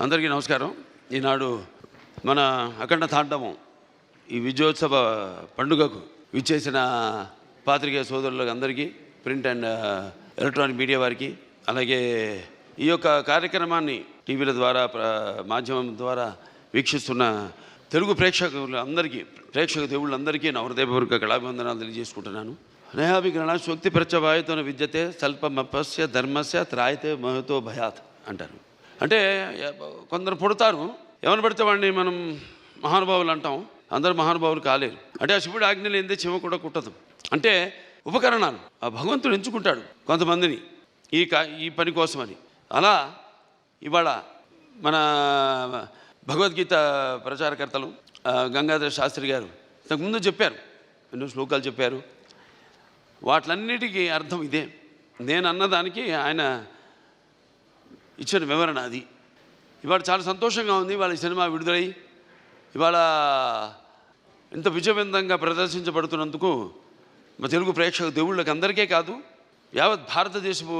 అందరికీ నమస్కారం. ఈనాడు మన అఖండ తాండవం ఈ విజయోత్సవ పండుగకు విచ్చేసిన పాత్రికేయ సోదరులకు అందరికీ, ప్రింట్ అండ్ ఎలక్ట్రానిక్ మీడియా వారికి, అలాగే ఈ యొక్క కార్యక్రమాన్ని టీవీల ద్వారా మాధ్యమం ద్వారా వీక్షిస్తున్న తెలుగు ప్రేక్షకులందరికీ, ప్రేక్షక దేవుళ్ళందరికీ నా హృదయపూర్వక కళాభివందనాలు తెలియజేసుకుంటున్నాను. నేహాభిగ్రహణ శక్తి ప్రత్యవాయుతో విద్యతే స్వల్పమపస్య ధర్మస్య త్రాయతే మహతో భయాత్ అంటారు. అంటే కొందరు పుడతారు, ఎవరిని పడితే వాడిని మనం మహానుభావులు అంటాం. అందరూ మహానుభావులు కాలేరు. అంటే ఆ శివుడు ఆజ్ఞలు ఏందే చెవ కూడా కుట్టదు. అంటే ఉపకరణాలు ఆ భగవంతుడు ఎంచుకుంటాడు కొంతమందిని ఈ పని కోసమని. అలా ఇవాళ మన భగవద్గీత ప్రచారకర్తలు గంగాధర శాస్త్రి గారు ఇంతకుముందు చెప్పారు, ఎన్నో శ్లోకాలు చెప్పారు. వాటిలన్నిటికీ అర్థం ఇదే. నేను అన్నదానికి ఆయన ఇచ్చిన వివరణ అది. ఇవాళ చాలా సంతోషంగా ఉంది. ఇవాళ ఈ సినిమా విడుదలై ఇవాళ ఇంత విజయవంతంగా ప్రదర్శించబడుతున్నందుకు మా తెలుగు ప్రేక్షక దేవుళ్ళకి అందరికీ కాదు, యావత్ భారతదేశపు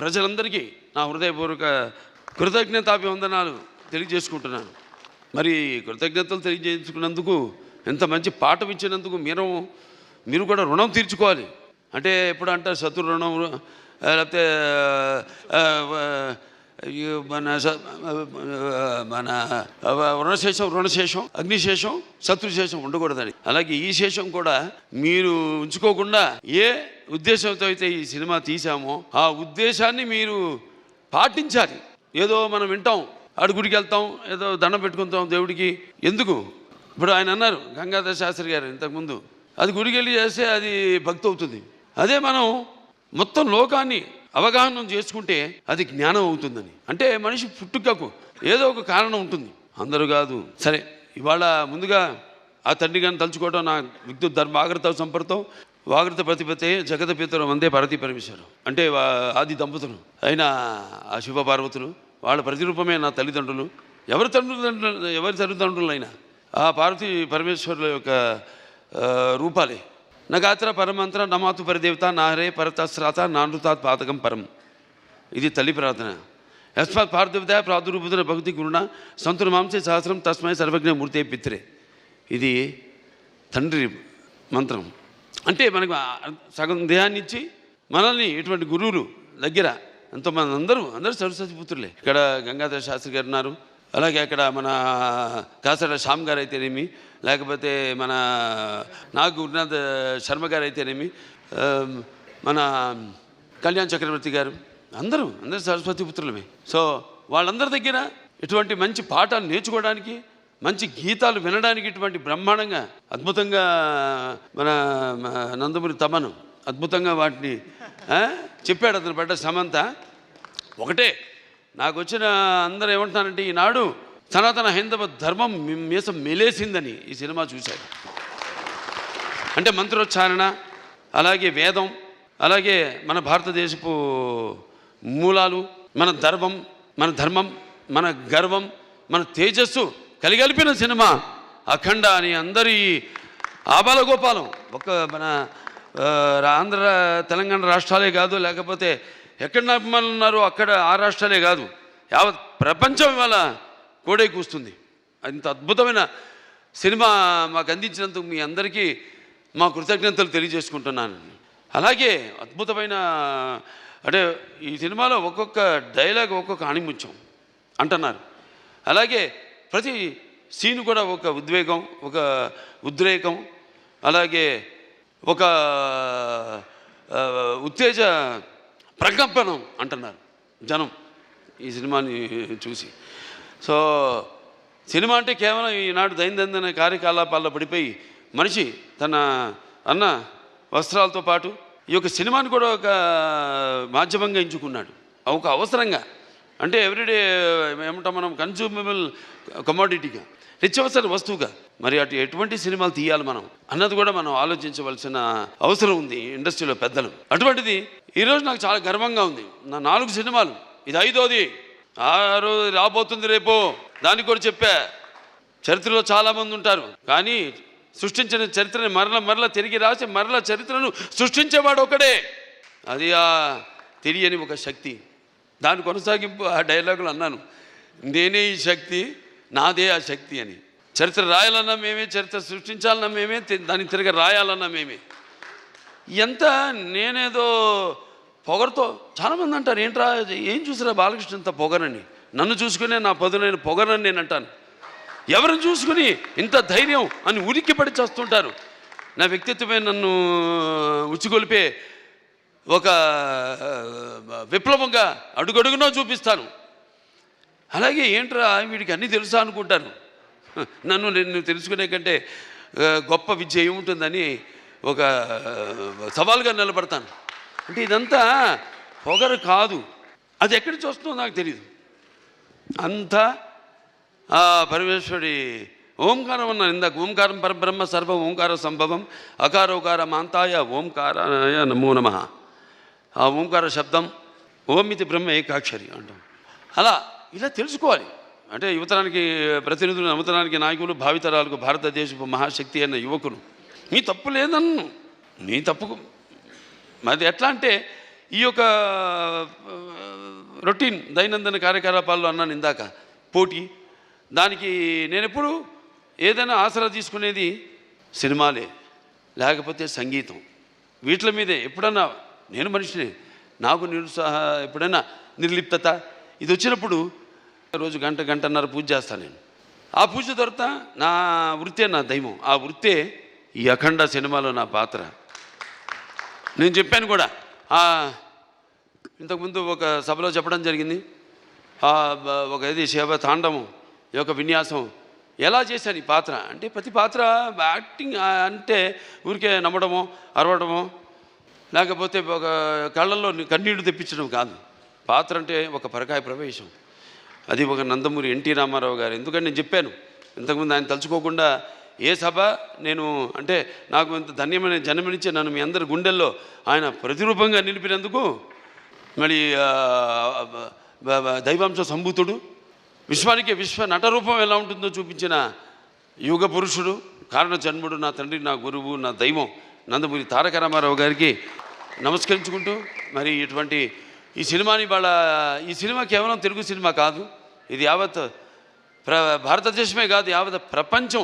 ప్రజలందరికీ నా హృదయపూర్వక కృతజ్ఞతాభివందనాలు తెలియజేసుకుంటున్నాను. మరి కృతజ్ఞతలు తెలియజేసుకున్నందుకు, ఎంత మంచి పాఠం ఇచ్చినందుకు మీరు కూడా రుణం తీర్చుకోవాలి. అంటే ఎప్పుడు అంటారు శత్రు రుణం, లేకపోతే మన రుణశేషం అగ్నిశేషం శత్రుశేషం ఉండకూడదని. అలాగే ఈ శేషం కూడా మీరు ఉంచుకోకుండా ఏ ఉద్దేశంతో అయితే ఈ సినిమా తీసామో ఆ ఉద్దేశాన్ని మీరు పాటించాలి. ఏదో మనం వింటాం, ఆడు గుడికి వెళ్తాం, ఏదో దండం పెట్టుకుంటాం దేవుడికి. ఎందుకు? ఇప్పుడు ఆయన అన్నారు గంగాధర శాస్త్రి గారు ఇంతకుముందు, అది గుడికి వెళ్ళి చేస్తే అది భక్తి అవుతుంది. అదే మనం మొత్తం లోకాన్ని అవగాహన చేసుకుంటే అది జ్ఞానం అవుతుందని. అంటే మనిషి పుట్టుకకు ఏదో ఒక కారణం ఉంటుంది, అందరూ కాదు. సరే, ఇవాళ ముందుగా ఆ తండ్రి గారిని తలుచుకోవడం, నా విద్యుత్ ధర్మ ఆగ్రత సంపర్తం వాగ్రత ప్రతిపతే జగత పితరం వందే పార్వతీ పరమేశ్వరం. అంటే ఆది దంపతులు అయిన ఆ శివ పార్వతులు, వాళ్ళ ప్రతిరూపమే నా తల్లిదండ్రులు. ఎవరి తల్లిదండ్రులైనా ఆ పార్వతీ పరమేశ్వరుల యొక్క రూపాలే. నగాత్ర పరమంత్ర నమాతు పరిదేవత నాహరే పరతశ్రాత నానృతాత్ పాతకం పరం. ఇది తల్లి ప్రార్థన. యస్మాత్ పార్థివత ప్రాదురూపుతున్న భక్తి గురుణ సంతుల మాంసే సహస్రం తస్మై సర్వజ్ఞ మూర్తే పిత్రే. ఇది తండ్రి మంత్రం. అంటే మనకు సగం దేహాన్ని ఇచ్చి మనల్ని ఇటువంటి గురువులు దగ్గర ఎంతోమంది అందరూ సరస్వతి పుత్రులే. ఇక్కడ గంగాధర శాస్త్రి గారు ఉన్నారు, అలాగే అక్కడ మన కాసర శ్యామ్ గారు అయితేనేమి, లేకపోతే మన నాగ్ గురునాథ్ శర్మ గారు అయితేనేమి, మన కళ్యాణ్ చక్రవర్తి గారు, అందరూ సరస్వతి పుత్రులమే. సో వాళ్ళందరి దగ్గర ఇటువంటి మంచి పాఠాలు నేర్చుకోవడానికి, మంచి గీతాలు వినడానికి ఇటువంటి బ్రహ్మాండంగా అద్భుతంగా మన నందమూరి తమను అద్భుతంగా వాటిని చెప్పాడు. అతను పడ్డ శ్రమంతా ఒకటే. నాకు వచ్చిన అందరూ ఏమంటున్నారంటే, ఈనాడు సనాతన హైందవ ధర్మం మీసం మెలేసిందని ఈ సినిమా చూశారు. అంటే మంత్రోచ్చారణ, అలాగే వేదం, అలాగే మన భారతదేశపు మూలాలు, మన ధర్మం, మన గర్వం, మన తేజస్సు కలిగలిపిన సినిమా అఖండ అని అందరి ఆబాలగోపాలం. ఒక మన ఆంధ్ర తెలంగాణ రాష్ట్రాలే కాదు, లేకపోతే ఎక్కడ అభిమానులు ఉన్నారో అక్కడ ఆ రాష్ట్రాలే కాదు, యావత్ ప్రపంచం ఇవాళ కోడై కూస్తుంది. అంత అద్భుతమైన సినిమా మాకు అందించినందుకు మీ అందరికీ మా కృతజ్ఞతలు తెలియజేసుకుంటున్నాను. అలాగే అద్భుతమైన, అంటే ఈ సినిమాలో ఒక్కొక్క డైలాగ్ ఒక్కొక్క ఆణిముత్యం అంటున్నారు. అలాగే ప్రతి సీను కూడా ఒక ఉద్వేగం, ఒక ఉద్రేకం, అలాగే ఒక ఉత్తేజ ప్రకంపనం అంటున్నారు జనం ఈ సినిమాని చూసి. సో సినిమా అంటే కేవలం ఈనాడు దైనందిన కార్యకలాపాల్లో పడిపోయి మనిషి తన అన్న వస్త్రాలతో పాటు ఈ యొక్క సినిమాని కూడా ఒక మాధ్యమంగా ఎంచుకున్నాడు, ఒక అవసరంగా. అంటే ఎవ్రీడే ఏమంటాం మనం, కన్జ్యూమబుల్ కమోడిటీగా, నిత్యవసర వస్తువుగా. మరి ఎటువంటి సినిమాలు తీయాలి మనం అన్నది కూడా మనం ఆలోచించవలసిన అవసరం ఉంది ఇండస్ట్రీలో పెద్దలు. అటువంటిది ఈరోజు నాకు చాలా గర్వంగా ఉంది. నా 4 సినిమాలు, ఇది 5వది. 6 రాబోతుంది రేపు. దానికి కూడా చెప్పా, చరిత్రలో చాలామంది ఉంటారు, కానీ సృష్టించిన చరిత్రని మరల తిరిగి రాసి మరల చరిత్రను సృష్టించేవాడు ఒకడే. అది ఆ తెలియని ఒక శక్తి. దాని కొనసాగింపు ఆ డైలాగులు అన్నాను. నేనే ఈ శక్తి, నాదే ఆ శక్తి అని. చరిత్ర రాయాలన్నా మేమే, చరిత్ర సృష్టించాలన్నా మేమే, దాన్ని తిరిగి రాయాలన్నా మేమే. ఎంత నేనేదో పొగరుతో చాలామంది అంటారు, ఏంట్రా ఏం చూసిరా బాలకృష్ణ ఇంత పొగరని. నన్ను చూసుకునే నా పదునైన పొగరని నేను అంటాను. ఎవరిని చూసుకుని ఇంత ధైర్యం అని ఉలిక్కిపడి చేస్తుంటారు. నా వ్యక్తిత్వమే నన్ను ఉచ్చిగొలిపే ఒక విప్లవంగా అడుగడుగునో చూపిస్తాను. అలాగే ఏంట్రా వీడికి అన్నీ తెలుసా అనుకుంటాను. నేను తెలుసుకునే కంటే గొప్ప విద్య ఏముంటుందని ఒక సవాల్గా నిలబడతాను. అంటే ఇదంతా పొగరు కాదు, అది ఎక్కడి నుంచి వస్తుందో నాకు తెలియదు. అంతా పరమేశ్వరుడి ఓంకారం అన్నాను ఇందాక. ఓంకారం పరబ్రహ్మ సర్వ ఓంకార సంభవం అకారోకార మాంతాయ ఓంకారాయ నమో నమః. ఆ ఓంకార శబ్దం ఓమితి బ్రహ్మ ఏకాక్షరి అంటాం. అలా ఇలా తెలుసుకోవాలి. అంటే యువతరానికి ప్రతినిధులు, నవతరానికి నాయకులు, భావితరాలకు భారతదేశపు మహాశక్తి అన్న యువకులు. నీ తప్పు లేదన్ను, నీ తప్పుకు మరి ఎట్లా అంటే ఈ యొక్క రొటీన్ దైనందిన కార్యకలాపాల్లో అన్నాను ఇందాక, పోటీ, దానికి నేను ఎప్పుడు ఏదైనా ఆసరా తీసుకునేది సినిమాలే, లేకపోతే సంగీతం. వీటి మీదే ఎప్పుడన్నా నేను మనిషిని, నాకు ఎప్పుడైనా నిర్లిప్తత ఇది వచ్చినప్పుడు రోజు గంటన్నర పూజ చేస్తాను నేను. ఆ పూజ తర్వాత నా వృత్తే నా దైవం. ఆ వృత్తే ఈ అఖండ సినిమాలో నా పాత్ర. నేను చెప్పాను కూడా, ఇంతకుముందు ఒక సభలో చెప్పడం జరిగింది. ఒక ఇది శివ తాండవం యొక్క విన్యాసం ఎలా చేశాను ఈ పాత్ర అంటే, ప్రతి పాత్ర యాక్టింగ్ అంటే ఊరికే నమ్మడమో అరవడమో లేకపోతే ఒక కళ్ళల్లో కన్నీళ్లు తెప్పించడం కాదు. పాత్ర అంటే ఒక పరకాయ ప్రవేశం. అది ఒక నందమూరి ఎన్టీ రామారావు గారు. ఎందుకంటే నేను చెప్పాను ఇంతకుముందు, ఆయన తలుచుకోకుండా ఏ సభ నేను అంటే నాకు ఇంత ధన్యమైన జన్మనిచ్చే నన్ను మీ అందరి గుండెల్లో ఆయన ప్రతిరూపంగా నిలిపినందుకు, మరి దైవాంశ సంభూతుడు, విశ్వానికి విశ్వ నటరూపం ఎలా ఉంటుందో చూపించిన యుగ పురుషుడు, కారణ జన్ముడు, నా తండ్రి, నా గురువు, నా దైవం నందమూరి తారక రామారావు గారికి నమస్కరించుకుంటూ, మరి ఇటువంటి ఈ సినిమాని ఈ సినిమా కేవలం తెలుగు సినిమా కాదు, ఇది యావత్ భారతదేశమే కాదు, యావత్ ప్రపంచం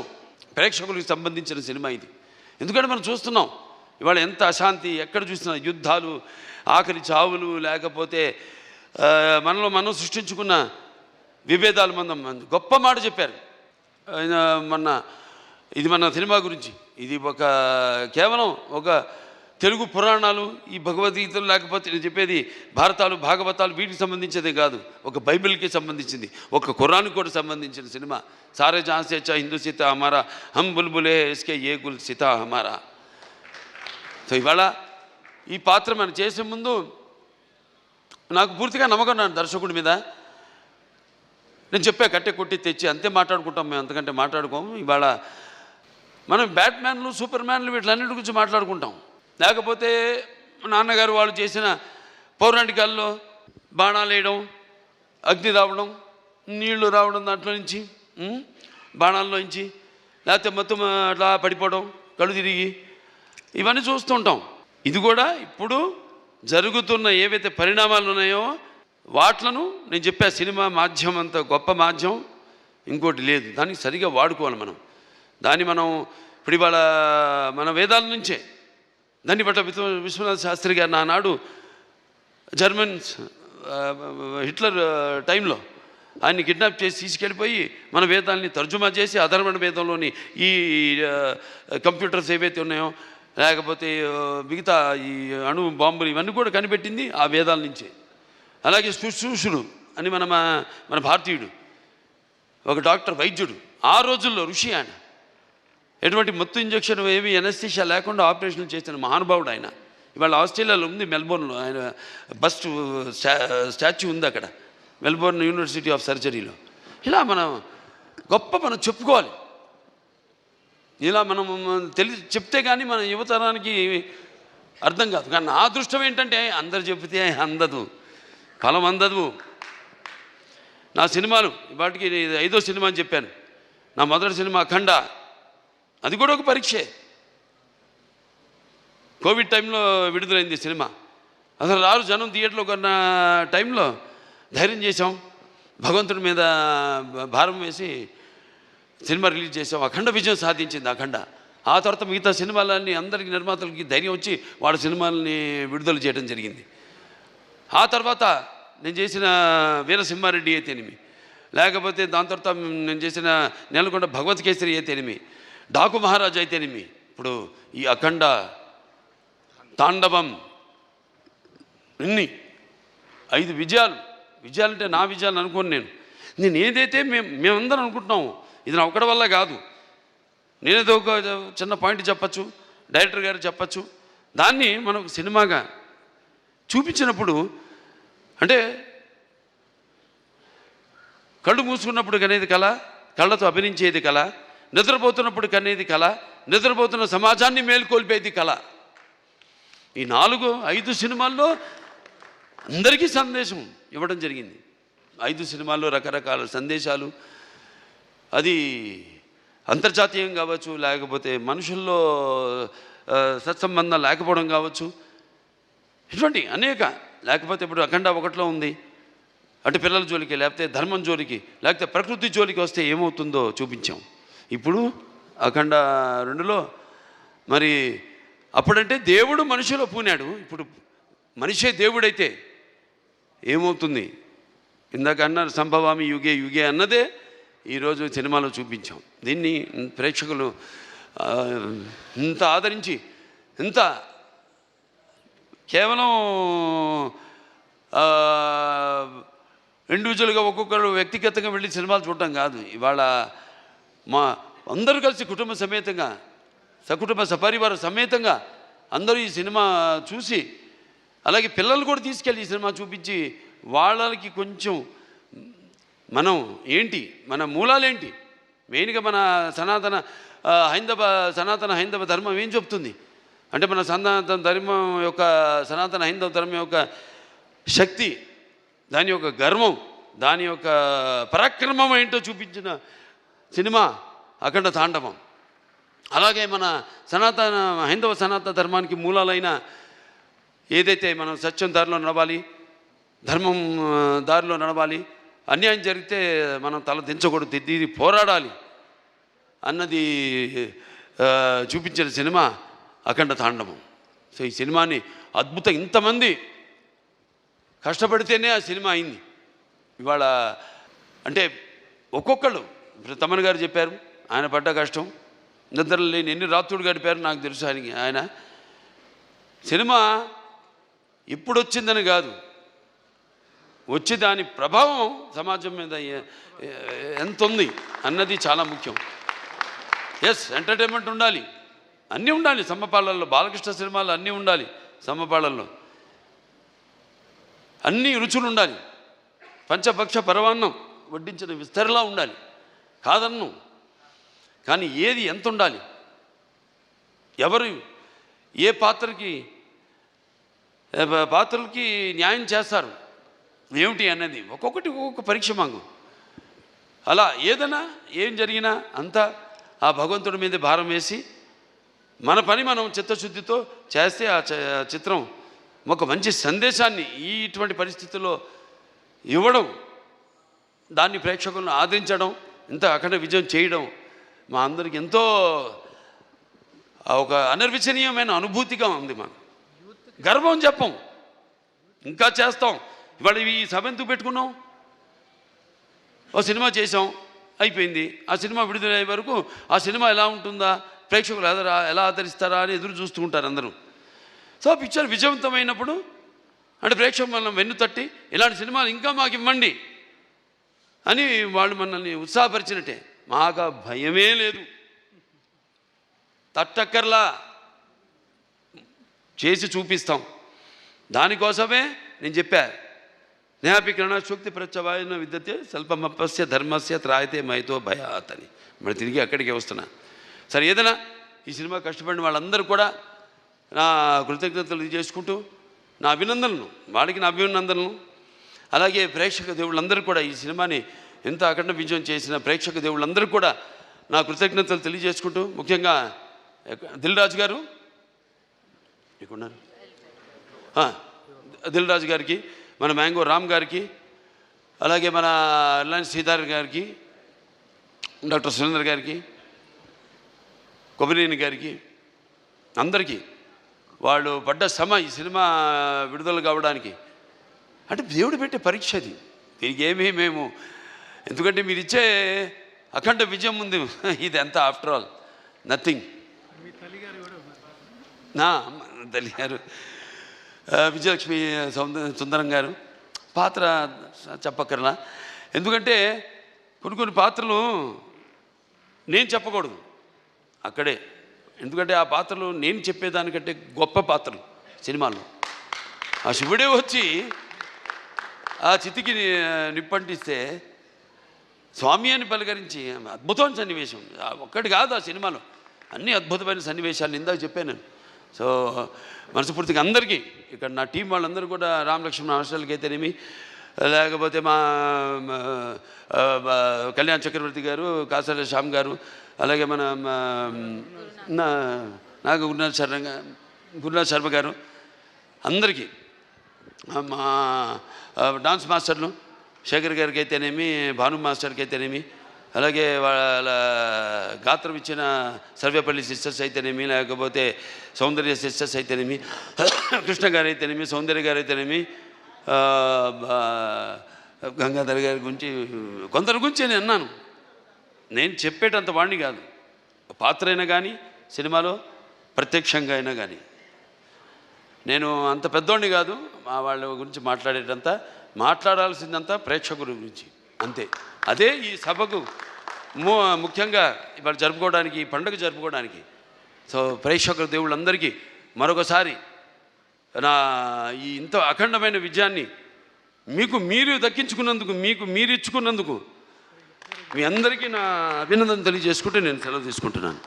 ప్రేక్షకులకు సంబంధించిన సినిమా ఇది. ఎందుకంటే మనం చూస్తున్నాం ఇవాళ ఎంత అశాంతి, ఎక్కడ చూసినా యుద్ధాలు, ఆకలి చావులు, లేకపోతే మనలో మనం సృష్టించుకున్న విభేదాలు. గొప్ప మాట చెప్పారు ఇది మన సినిమా గురించి. ఇది కేవలం ఒక తెలుగు పురాణాలు, ఈ భగవద్గీతలు, లేకపోతే నేను చెప్పేది భారతాలు, భాగవతాలు, వీటికి సంబంధించేదే కాదు, ఒక బైబిల్కి సంబంధించింది, ఒక ఖురాన్కి కూడా సంబంధించిన సినిమా. సారే జహాన్ సే అచ్చా హిందూ సీతా హమారా, హమ్ బుల్బులే ఇస్కే ఏ గుల్ సీతా హమారా. సో ఇవాళ ఈ పాత్ర మనం చేసే ముందు నాకు పూర్తిగా నమ్మకం ఉన్నాను దర్శకుడి మీద. నేను చెప్పా, కట్టె కొట్టి తెచ్చి అంతే మాట్లాడుకుంటాం మేము, అంతకంటే మాట్లాడుకోము. ఇవాళ మనం బ్యాట్మ్యాన్లు, సూపర్ మ్యాన్లు వీటిలన్నిటి గురించి మాట్లాడుకుంటాం. లేకపోతే నాన్నగారు వాళ్ళు చేసిన పౌరాణికాల్లో బాణాలు వేయడం, అగ్ని రావడం, నీళ్లు రావడం, దాంట్లో నుంచి బాణాల్లో నుంచి, లేకపోతే మొత్తం అట్లా పడిపోవడం, కళ్ళు తిరిగి, ఇవన్నీ చూస్తుంటాం. ఇది కూడా ఇప్పుడు జరుగుతున్న ఏవైతే పరిణామాలు ఉన్నాయో వాట్లను నేను చెప్పా, సినిమా మాధ్యమం అంత గొప్ప మాధ్యమం ఇంకోటి లేదు. దానికి సరిగా వాడుకోవాలి మనం. దాన్ని మనం ఇప్పుడు ఇవాళ మన వేదాల నుంచే దాన్ని బట్ట విశ్వనాథ శాస్త్రి గారు నానాడు జర్మన్స్ హిట్లర్ టైంలో ఆయన్ని కిడ్నాప్ చేసి తీసుకెళ్ళిపోయి మన వేదాలని తర్జుమా చేసి అధర్వణ వేదంలోని ఈ కంప్యూటర్స్ ఏవైతే ఉన్నాయో, లేకపోతే మిగతా ఈ అణు బాంబులు, ఇవన్నీ కూడా కనిపెట్టింది ఆ వేదాల నుంచే. అలాగే శుశ్రూషుడు అని మన భారతీయుడు, ఒక డాక్టర్, వైద్యుడు, ఆ రోజుల్లో ఋషి ఆయన. ఎటువంటి మత్తు ఇంజక్షన్ ఏమి ఎనస్థీషియా లేకుండా ఆపరేషన్లు చేసిన మహానుభావుడు ఆయన. ఇవాళ ఆస్ట్రేలియాలో ఉంది, మెల్బోర్న్లో ఆయన బస్ట్ స్టాచ్యూ ఉంది అక్కడ, మెల్బోర్న్ యూనివర్సిటీ ఆఫ్ సర్జరీలో. ఇలా మనం చెప్పుకోవాలి. ఇలా మనం చెప్తే కానీ మన యువతరానికి అర్థం కాదు. కానీ నా అదృష్టం ఏంటంటే అందరు చెబితే అందదు, ఫలం అందదు. నా సినిమాలు వాటికి 5వ సినిమా అని చెప్పాను. నా మొదటి సినిమా అఖండ, అది కూడా ఒక పరీక్షే. కోవిడ్ టైంలో విడుదలైంది సినిమా. అసలు రారు జనం థియేటర్లో కొన్న టైంలో ధైర్యం చేసాం, భగవంతుడి మీద భారం వేసి సినిమా రిలీజ్ చేసాం. అఖండ విజయం సాధించింది అఖండ. ఆ తర్వాత మిగతా సినిమాలన్నీ అందరికీ నిర్మాతలకి ధైర్యం వచ్చి వాళ్ళ సినిమాలని విడుదల చేయడం జరిగింది. ఆ తర్వాత నేను చేసిన వీరసింహారెడ్డి అయితేనేమి, లేకపోతే దాని తర్వాత నేను చేసిన నెలకొండ భగవత్ కేసరి అయితేనేమి, డాకు మహారాజు అయితేనేమి, ఇప్పుడు ఈ అఖండ, తాండవం, ఇన్ని 5 విజయాలంటే నా విజయాలు అనుకోను. నేను ఏదైతే మేమందరం అనుకుంటున్నాము ఇది నా ఒక్కడి వల్ల కాదు. నేనేదో ఒక చిన్న పాయింట్ చెప్పచ్చు, డైరెక్టర్ గారు చెప్పచ్చు, దాన్ని మనకు సినిమాగా చూపించినప్పుడు అంటే కళ్ళు మూసుకున్నప్పుడు కనేది కళ, కళ్ళతో అభినయించేది కళ, నిద్రపోతున్నప్పుడు కనేది కళ, నిద్రపోతున్న సమాజాన్ని మేల్కొల్పేది కళ. ఈ 4-5 సినిమాల్లో అందరికీ సందేశం ఇవ్వడం జరిగింది. 5 సినిమాల్లో రకరకాల సందేశాలు, అది అంతర్జాతీయం కావచ్చు, లేకపోతే మనుషుల్లో సత్సంబంధం లేకపోవడం కావచ్చు, ఇటువంటి అనేక, లేకపోతే ఇప్పుడు అఖండ 1లో ఉంది, అటు పిల్లల జోలికి, లేకపోతే ధర్మం జోలికి, లేకపోతే ప్రకృతి జోలికి వస్తే ఏమవుతుందో చూపించాం. ఇప్పుడు అఖండ 2లో మరి అప్పుడంటే దేవుడు మనిషిలో పూనాడు, ఇప్పుడు మనిషే దేవుడైతే ఏమవుతుంది? ఇందాక అన్నారు సంభవామి యుగే యుగే అన్నదే ఈరోజు సినిమాలో చూపించాం. దీన్ని ప్రేక్షకులు ఇంత ఆదరించి, ఇంత కేవలం ఇండివిజువల్గా ఒక్కొక్కరు వ్యక్తిగతంగా వెళ్ళి సినిమాలు చూడటం కాదు, ఇవాళ మా అందరూ కలిసి కుటుంబ సమేతంగా, సకుటుంబ సపరివార సమేతంగా అందరూ ఈ సినిమా చూసి, అలాగే పిల్లలు కూడా తీసుకెళ్ళి ఈ సినిమా చూపించి వాళ్ళకి కొంచెం మనం ఏంటి, మన మూలాలేంటి, మెయిన్గా మన సనాతన హైందవ ధర్మం ఏం చెప్తుంది అంటే, మన సనాతన ధర్మం యొక్క, సనాతన హైందవ ధర్మం యొక్క శక్తి, దాని యొక్క గర్వం, దాని యొక్క పరాక్రమం ఏంటో చూపించిన సినిమా అఖండ తాండవం. అలాగే మన హైందవ సనాతన ధర్మానికి మూలాలైన ఏదైతే మనం సత్యం దారిలో నడవాలి, ధర్మం దారిలో నడవాలి, అన్యాయం జరిగితే మనం తల దించకూడదు, తిరిగి పోరాడాలి అన్నది చూపించిన సినిమా అఖండ తాండవం. సో ఈ సినిమాని అద్భుతం, ఇంతమంది కష్టపడితేనే ఆ సినిమా అయింది. ఇవాళ అంటే ఒక్కొక్కళ్ళు, ఇప్పుడు తమన్ గారు చెప్పారు, ఆయన పడ్డ కష్టం, నిద్ర లేని ఎన్ని రాత్రులు గడిపారు నాకు తెలుసు. ఆయన సినిమా ఇప్పుడు వచ్చిందని కాదు, వచ్చి దాని ప్రభావం సమాజం మీద ఎంత ఉంది అన్నది చాలా ముఖ్యం. ఎస్, ఎంటర్టైన్మెంట్ ఉండాలి, అన్నీ ఉండాలి సమ్మపాళ్ళల్లో, బాలకృష్ణ సినిమాలు అన్నీ ఉండాలి సమ్మపాళ్ళల్లో, అన్ని రుచులు ఉండాలి, పంచభక్ష పరవాన్నం వడ్డించిన విస్తరలా ఉండాలి, కాదన్ను. కానీ ఏది ఎంత ఉండాలి, ఎవరు ఏ పాత్రలకి న్యాయం చేస్తారు ఏమిటి అన్నది ఒక్కొక్కటి ఒక్కొక్క పరీక్ష మాకు. అలా ఏదైనా ఏం జరిగినా అంతా ఆ భగవంతుడి మీద భారం వేసి మన పని మనం చిత్తశుద్ధితో చేస్తే ఆ చిత్రం ఒక మంచి సందేశాన్ని ఇటువంటి పరిస్థితుల్లో ఇవ్వడం, దాన్ని ప్రేక్షకులను ఆదరించడం, ఇంత అఖండ విజయం చేయడం మా అందరికి ఎంతో ఒక అనిర్వచనీయమైన అనుభూతిగా ఉంది. మాకు గర్వం చెప్పం, ఇంకా చేస్తాం. ఇవాళ ఈ సభ ఎందుకు పెట్టుకున్నాం? ఓ సినిమా చేసాం, అయిపోయింది. ఆ సినిమా విడుదలయ్యే వరకు ఆ సినిమా ఎలా ఉంటుందా, ప్రేక్షకులు ఎలా ఆదరిస్తారా అని ఎదురు చూస్తూ ఉంటారు అందరూ. సో పిక్చర్ విజయవంతమైనప్పుడు అంటే ప్రేక్షకులు మనం వెన్ను తట్టి ఇలాంటి సినిమాలు ఇంకా మాకు ఇవ్వండి అని వాళ్ళు మనల్ని ఉత్సాహపరిచినట్టే. మాకు భయమే లేదు, తట్టక్కర్లా, చేసి చూపిస్తాం. దానికోసమే నేను చెప్పా, నేహాపి కిరణశోక్తి ప్రత్యవాయన విద్యతే స్వల్పమపస్య ధర్మస్య త్రాయతే మైతో భయాత్ అని. మరి తిరిగి అక్కడికే వస్తున్నా. సరే, ఏదైనా ఈ సినిమా కష్టపడిన వాళ్ళందరూ కూడా నా కృతజ్ఞతలు చేసుకుంటూ నా అభినందనలు, వాడికి నా అభినందనలు, అలాగే ప్రేక్షక దేవుళ్ళందరూ కూడా ఈ సినిమాని ఎంత అఖండ విజయం చేసిన ప్రేక్షక దేవుళ్ళందరూ కూడా నా కృతజ్ఞతలు తెలియజేసుకుంటూ, ముఖ్యంగా దిల్ రాజు గారు దిల్ రాజు గారికి, మన మ్యాంగో రామ్ గారికి, అలాగే మన రిలయన్స్ సీతారాం గారికి, డాక్టర్ సురేంద్ర గారికి, కొబినేని గారికి, అందరికీ వాళ్ళు పడ్డ శ్రమ ఈ సినిమా విడుదల కావడానికి అంటే దేవుడు పెట్టే పరీక్ష అది. దీనికి ఏమీ మేము, ఎందుకంటే మీరు ఇచ్చే అఖండ విజయం ఉంది, ఇది ఎంత ఆఫ్టర్ ఆల్ నథింగ్. నా తల్లి గారు విజయలక్ష్మి సుందరం గారు పాత్ర చెప్పక్కర్లా, ఎందుకంటే కొన్ని పాత్రలు నేను చెప్పకూడదు అక్కడే, ఎందుకంటే ఆ పాత్రలు నేను చెప్పేదానికంటే గొప్ప పాత్రలు సినిమాల్లో. ఆ శివుడే వచ్చి ఆ చితికి నిప్పంటిస్తే స్వామి అని పలకరించి అద్భుతమైన సన్నివేశం ఒక్కటి కాదు, ఆ సినిమాలో అన్ని అద్భుతమైన సన్నివేశాలు ఇందాక చెప్పాను నేను. సో మనస్ఫూర్తిగా అందరికీ ఇక్కడ నా టీం వాళ్ళందరూ కూడా, రామలక్ష్మణ హాస్టల్కి అయితేనేమి, లేకపోతే మా కళ్యాణ్ చక్రవర్తి గారు, కాసాల శ్యామ్ గారు, అలాగే మన నాగ గురునాథ్ శర్మ గారు, అందరికీ మా డాన్స్ మాస్టర్లు శేఖర్ గారికి అయితేనేమి, భాను మాస్టర్కి అయితేనేమి, అలాగే వాళ్ళ గాత్రం ఇచ్చిన సర్వేపల్లి సిస్టర్స్ అయితేనేమి, లేకపోతే సౌందర్య సిస్టర్స్ అయితేనేమి, కృష్ణ గారు అయితేనేమి, సౌందర్య గారు అయితేనేమి, గంగాధర్ గారి గురించి కొందరి గురించి నేను అన్నాను. నేను చెప్పేటంత వాడిని కాదు, పాత్ర అయినా కానీ సినిమాలో ప్రత్యక్షంగా అయినా కానీ నేను అంత పెద్దోడిని కాదు. వాళ్ళ గురించి మాట్లాడాల్సిందంతా ప్రేక్షకుల గురించి అంతే. అదే ఈ సభకు ముఖ్యంగా ఇవాళ జరుపుకోవడానికి, ఈ పండుగ జరుపుకోవడానికి. సో ప్రేక్షకుల దేవుళ్ళందరికీ మరొకసారి నా ఈ ఇంత అఖండమైన విజయాన్ని మీకు మీరు దక్కించుకున్నందుకు, మీకు మీరు ఇచ్చుకున్నందుకు మీ అందరికీ నా అభినందన తెలియజేసుకుంటూ నేను సెలవు తీసుకుంటున్నాను.